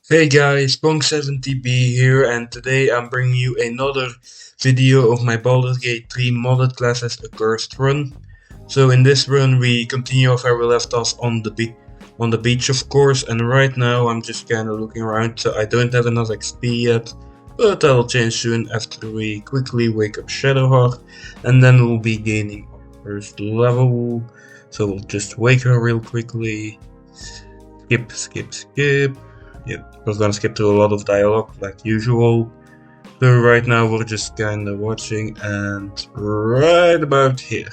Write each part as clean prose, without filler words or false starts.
Hey guys, Pong70B here, and today I'm bringing you another video of my Baldur's Gate 3 modded class as accursed run. So in this run we continue off where we left off on the beach, of course, and right now I'm just kinda looking around, so I don't have enough XP yet, but that'll change soon after we quickly wake up Shadowheart, and then we'll be gaining our first level. So we'll just wake her real quickly. Skip. Yep, we're gonna skip through a lot of dialogue like usual. So right now we're just kinda watching, and right about here.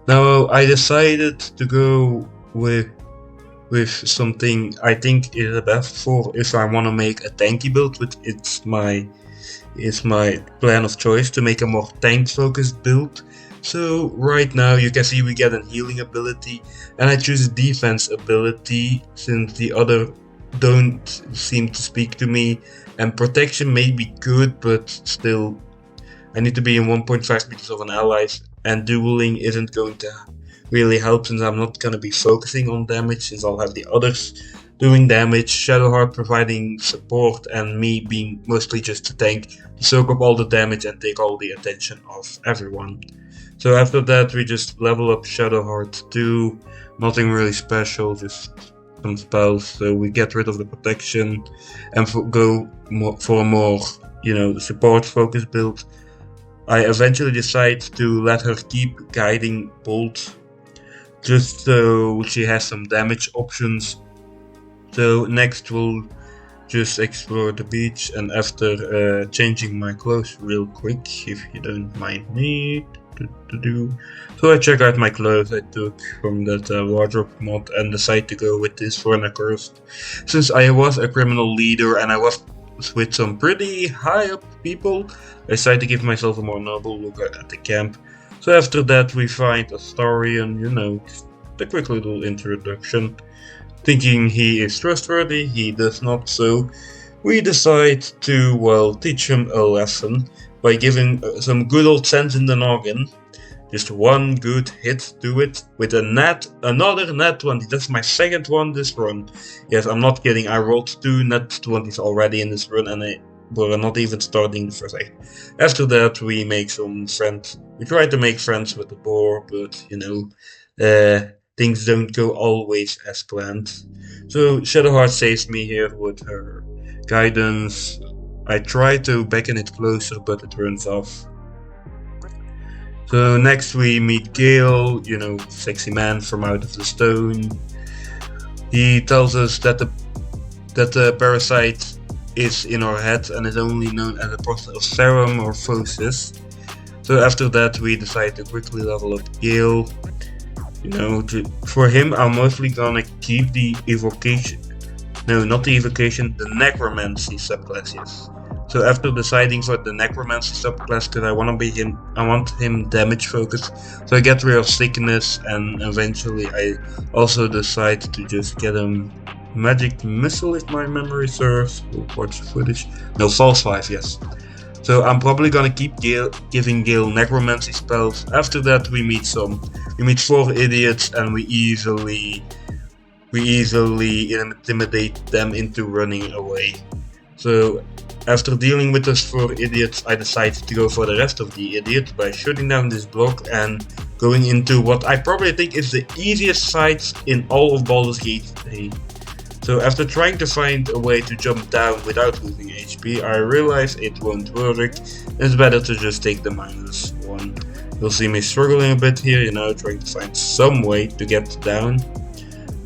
Now I decided to go with something I think is the best for if I wanna make a tanky build, which it's my plan of choice to make a more tank focused build. So right now you can see we get a healing ability, and I choose defense ability since the other don't seem to speak to me, and protection may be good, but still I need to be in 1.5 meters of an ally, and dueling isn't going to really help since I'm not going to be focusing on damage since I'll have the others doing damage, Shadowheart providing support, and me being mostly just a tank to soak up all the damage and take all the attention of everyone. So after that we just level up Shadowheart too, nothing really special, just some spells, so we get rid of the protection and go for a more, support focused build. I eventually decide to let her keep guiding bolt, just so she has some damage options. So next we'll just explore the beach, and after changing my clothes real quick, if you don't mind me to do. So I check out my clothes I took from that wardrobe mod and decide to go with this for an accursed. Since I was a criminal leader and I was with some pretty high up people, I decided to give myself a more noble look at the camp. So after that we find a story and the quick little introduction. Thinking he is trustworthy, he does not, so we decide to, teach him a lesson by giving some good old sense in the noggin. Just one good hit to it with another nat 20. That's my second one this run. Yes, I'm not kidding, I rolled 2 nat 20s already in this run, and we're not even starting the first act. After that we make some friends. We try to make friends with the boar, but things don't go always as planned. So Shadowheart saves me here with her guidance. I try to beckon it closer, but it runs off. So next we meet Gale, sexy man from out of the stone. He tells us that the parasite is in our head and is only known as a process of seramorphosis. So after that we decide to quickly level up Gale. For him I'm mostly gonna keep the evocation. No, not the evocation, the necromancy subclass, yes. So after deciding for the necromancy subclass, because I want him damage focused, so I get rid of sickness, and eventually I also decide to just get him magic missile if my memory serves. We'll watch the footage. No, false 5, yes. So I'm probably gonna keep giving Gale necromancy spells. After that we meet 4 idiots, and we easily intimidate them into running away. So after dealing with those 4 idiots, I decided to go for the rest of the idiots by shooting down this block and going into what I probably think is the easiest sites in all of Baldur's Gate 3. So after trying to find a way to jump down without losing HP, I realized it won't work. It's better to just take the -1. You'll see me struggling a bit here, trying to find some way to get down.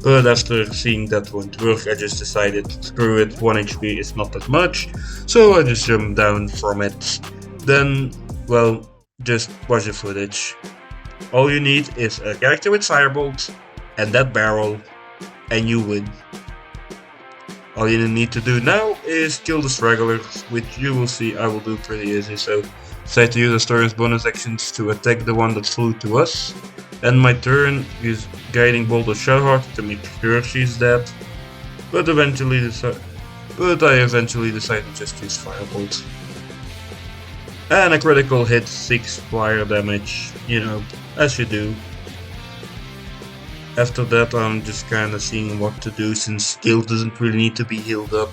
But after seeing that won't work, I just decided, screw it, 1 HP is not that much, so I just jumped down from it. Then, just watch the footage. All you need is a character with Firebolt and that barrel, and you win. All you need to do now is kill the stragglers, which you will see I will do pretty easy, so decide to use the story's bonus actions to attack the one that flew to us. And my turn is guiding bolt of Shadowheart to make sure she's dead, but I eventually decide to just use Firebolt. And a critical hit, 6 fire damage, as you do. After that I'm just kinda seeing what to do, since Gale doesn't really need to be healed up.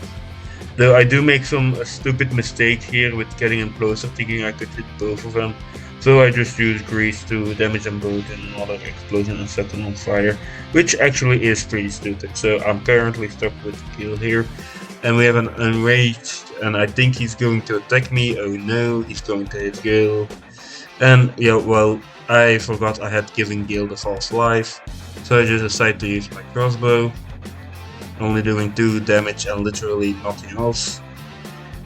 Though I do make some stupid mistake here with getting him closer, thinking I could hit both of them. So I just use grease to damage them both in another explosion and set them on fire, which actually is pretty stupid. So I'm currently stuck with the kill here. And we have an enraged, and I think he's going to attack me. Oh no, he's going to hit Gil. And yeah, well, I forgot I had given Gil the false life. So I just decided to use my crossbow. Only doing 2 damage and literally nothing else.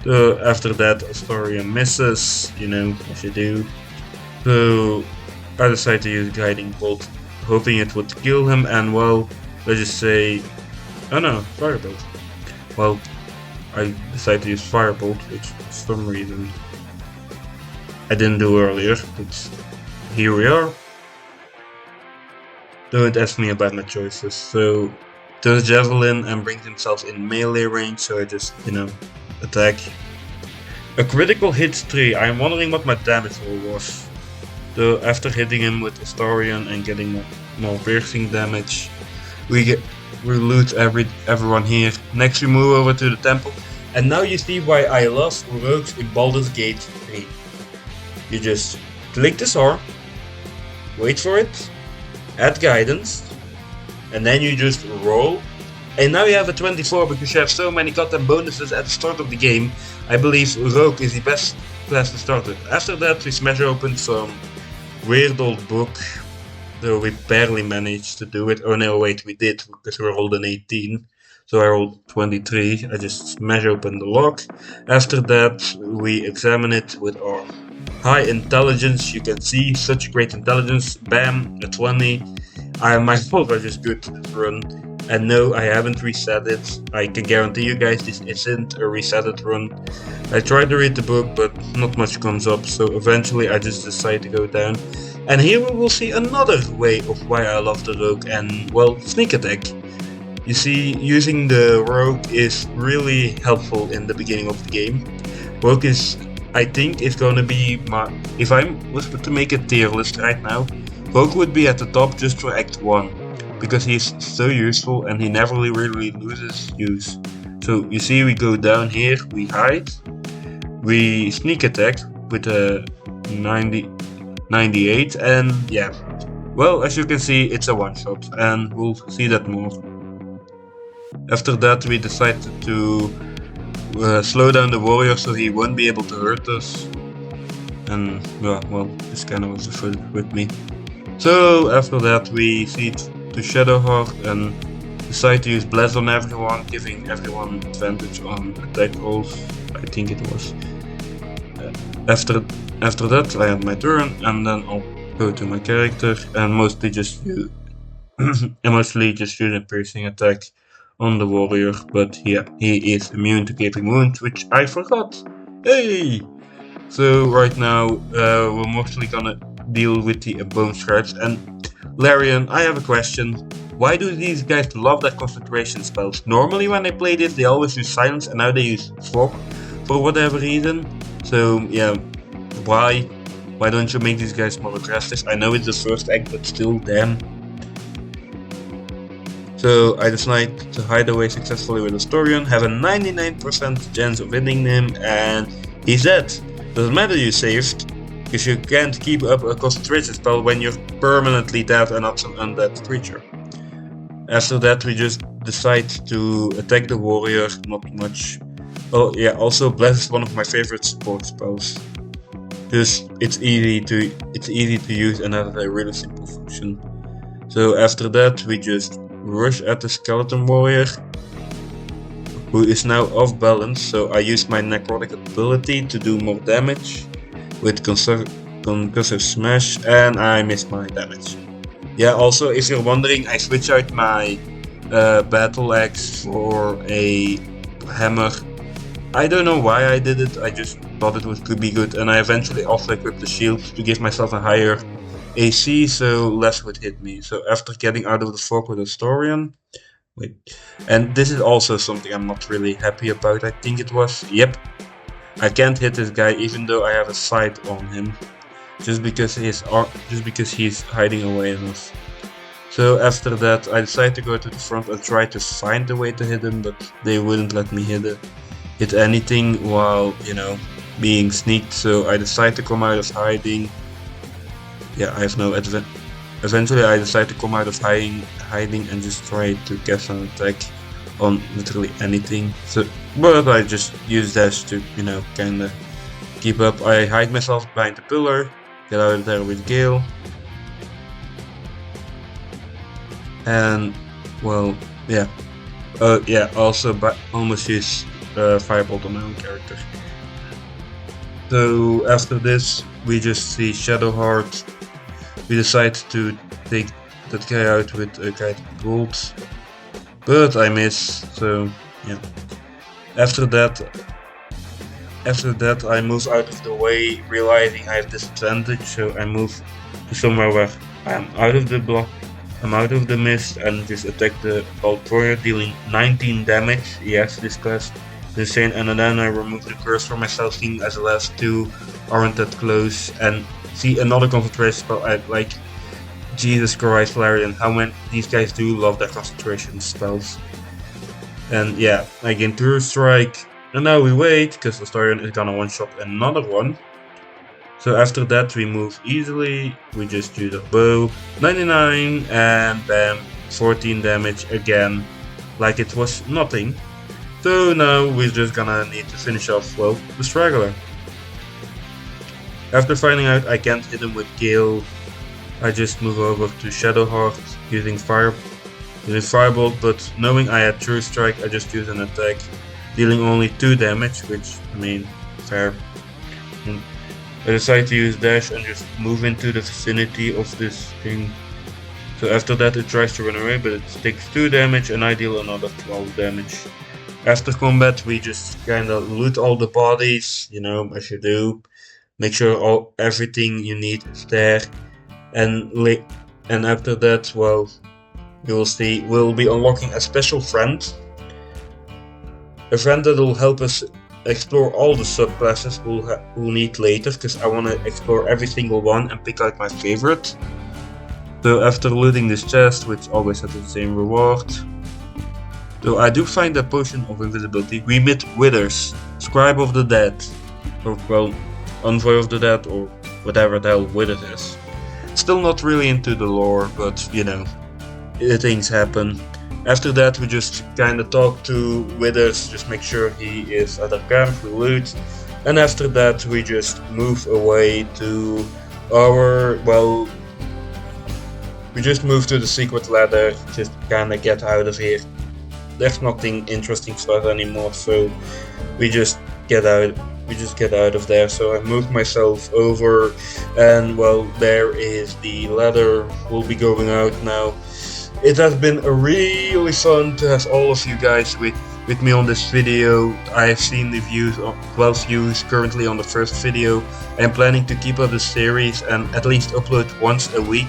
So after that, Astoria misses, you know, as you do. So I decided to use Guiding Bolt, hoping it would kill him, and well, let's just say, oh no, Firebolt. Well, I decided to use Firebolt, which for some reason I didn't do earlier, but here we are. Don't ask me about my choices. So does Javelin and brings himself in melee range, so I just, you know, attack. A critical hit 3, I'm wondering what my damage roll was. So after hitting him with Historian and getting more piercing damage, we loot everyone here. Next we move over to the temple, and now you see why I love rogues in Baldur's Gate 3. You just click this R, wait for it, add guidance, and then you just roll, and now you have a 24 because you have so many goddamn bonuses at the start of the game. I believe Rogue is the best class to start with. After that we smash open some weird old book, though we barely managed to do it. Oh no, wait, we did, because we rolled an 18. So I rolled 23, I just smash open the lock. After that we examine it with our high intelligence. You can see such great intelligence, bam, a 20. My rolls are just good to this run, and no, I haven't reset it. I can guarantee you guys this isn't a resetted run. I tried to read the book, but not much comes up, so eventually I just decided to go down. And here we will see another way of why I love the rogue, and well, sneak attack. You see, using the rogue is really helpful in the beginning of the game. Rogue is, I think, is gonna be my, if I was to make a tier list right now, Rogue would be at the top just for Act 1, because he's so useful and he never really loses use. So you see, we go down here, we hide, we sneak attack with a 98, and yeah, well, as you can see, it's a one shot, and we'll see that more. After that we decided to slow down the warrior so he won't be able to hurt us, and yeah, well, this kind of was with me. So after that we see to Shadowheart and decide to use Bless on everyone, giving everyone advantage on attack rolls, I think it was. After that I have my turn, and then I'll go to my character and mostly just use a piercing attack on the warrior, but yeah, he is immune to gaping wounds, which I forgot. Hey! So right now we're mostly gonna deal with the bone scribes. And Larian, I have a question. Why do these guys love their concentration spells? Normally when they play this they always use silence, and now they use fog for whatever reason. So yeah, why don't you make these guys more aggressive? I know it's the first act, but still, damn. So I decide to hide away successfully with Astorian, have a 99% chance of hitting him, and he's dead. Doesn't matter you saved, because you can't keep up a concentration spell when you're permanently dead and not some undead creature. After that we just decide to attack the warrior, not much. Oh yeah, also Bless is one of my favorite support spells. Just it's easy to use and has a really simple function. So after that we just rush at the skeleton warrior, who is now off balance, so I use my necrotic ability to do more damage with concussive smash, and I miss my damage. Yeah, also if you're wondering, I switch out my battle axe for a hammer. I don't know why I did it, I just thought it could be good, and I eventually also equipped the shield to give myself a higher AC, so less would hit me. So after getting out of the fog with Astorian, and this is also something I'm not really happy about, I think it was, yep, I can't hit this guy even though I have a sight on him, just because he's hiding away enough. So after that I decided to go to the front and try to find a way to hit him, but they wouldn't let me hit it. hit anything while, you know, being sneaked, so I decide to come out of hiding. Yeah, I have no eventually I decide to come out of hiding and just try to cast an attack on literally anything. So, but I just use dash to, you know, kinda keep up. I hide myself behind the pillar, get out of there with Gale. And, well, yeah. Yeah, also almost use Firebolt on my own character. So after this, we just see Shadowheart. We decide to take that guy out with a guided bolt, but I miss. So yeah. After that, I move out of the way, realizing I have disadvantage. So I move to somewhere where I'm out of the block. I'm out of the mist and just attack the Bolt Warrior, dealing 19 damage. Yes, this class is insane. And then I remove the curse for myself, seeing as the last two aren't that close. And see another concentration spell. I like, Jesus Christ, Larian, how many these guys do love their concentration spells. And yeah, I gain True Strike. And now we wait, because Astarion is gonna one-shot another one. So after that we move easily, we just use a bow, 99, and bam, 14 damage again, like it was nothing. So now we're just gonna need to finish off, well, the Straggler. After finding out I can't hit him with Gale, I just move over to Shadowheart using Firebolt, but knowing I had True Strike, I just use an attack, dealing only 2 damage, which, I mean, fair. I decide to use dash and just move into the vicinity of this thing. So after that it tries to run away, but it takes 2 damage and I deal another 12 damage. After combat we just kinda loot all the bodies, you know, as you do. Make sure everything you need is there. And after that, well, you will see, we'll be unlocking a special friend. A friend that will help us explore all the subclasses we'll need later, because I want to explore every single one and pick out my favorite. So after looting this chest, which always has the same reward, so I do find a potion of invisibility. We meet Withers, Scribe of the Dead, or well, Envoy of the Dead, or whatever the hell Withers is. Still not really into the lore, but you know, things happen. After that we just kinda talk to Withers, just make sure he is at our camp, we loot. And after that we just move away to our, well, we just move to the secret ladder, just kinda get out of here. There's nothing interesting for us anymore, so we just get out of there. So I move myself over, and well, there is the ladder. We'll be going out now. It has been really fun to have all of you guys with me on this video. I have seen the views, 12 views currently on the first video. I am planning to keep up the series and at least upload once a week.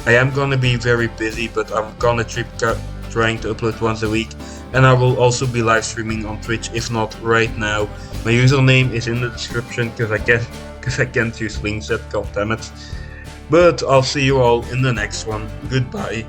I am gonna be very busy, but I'm gonna trying to upload once a week. And I will also be live streaming on Twitch, if not right now. My username is in the description, because I can't use links yet, goddammit. But I'll see you all in the next one. Goodbye.